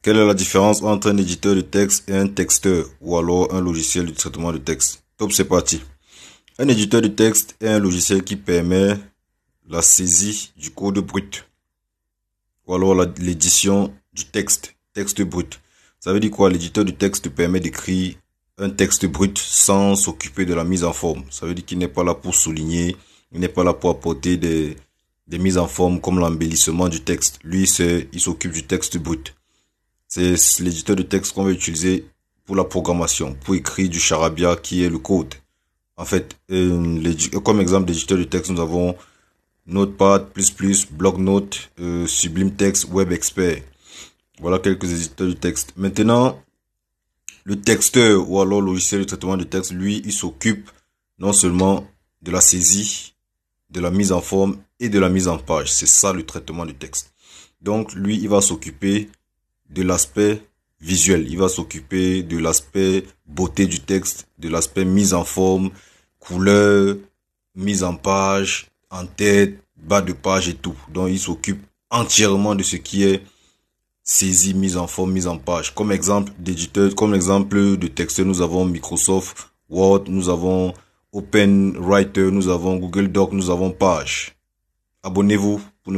Quelle est la différence entre un éditeur de texte et un texteur ou alors un logiciel de traitement de texte? Top, c'est parti. Un éditeur de texte est un logiciel qui permet la saisie du code brut ou alors l'édition du texte brut. Ça veut dire quoi? L'éditeur de texte permet d'écrire un texte brut sans s'occuper de la mise en forme. Ça veut dire qu'il n'est pas là pour souligner, il n'est pas là pour apporter des mises en forme comme l'embellissement du texte. Lui, il s'occupe du texte brut. C'est l'éditeur de texte qu'on va utiliser pour la programmation, pour écrire du charabia qui est le code. En fait, comme exemple d'éditeur de texte, nous avons Notepad++, Blocknote, Sublime Text, Web Expert. Voilà quelques éditeurs de texte. Maintenant, le texteur ou alors logiciel de traitement de texte, lui, il s'occupe non seulement de la saisie, de la mise en forme et de la mise en page. C'est ça le traitement de texte. Donc, lui, il va s'occuper de l'aspect visuel. Il va s'occuper de l'aspect beauté du texte, de l'aspect mise en forme, couleur, mise en page, en tête, bas de page et tout. Donc, il s'occupe entièrement de ce qui est saisie, mise en forme, mise en page. Comme exemple d'éditeur, comme exemple de texteur, nous avons Microsoft Word, nous avons OpenWriter, nous avons Google Doc, nous avons Page. Abonnez-vous pour ne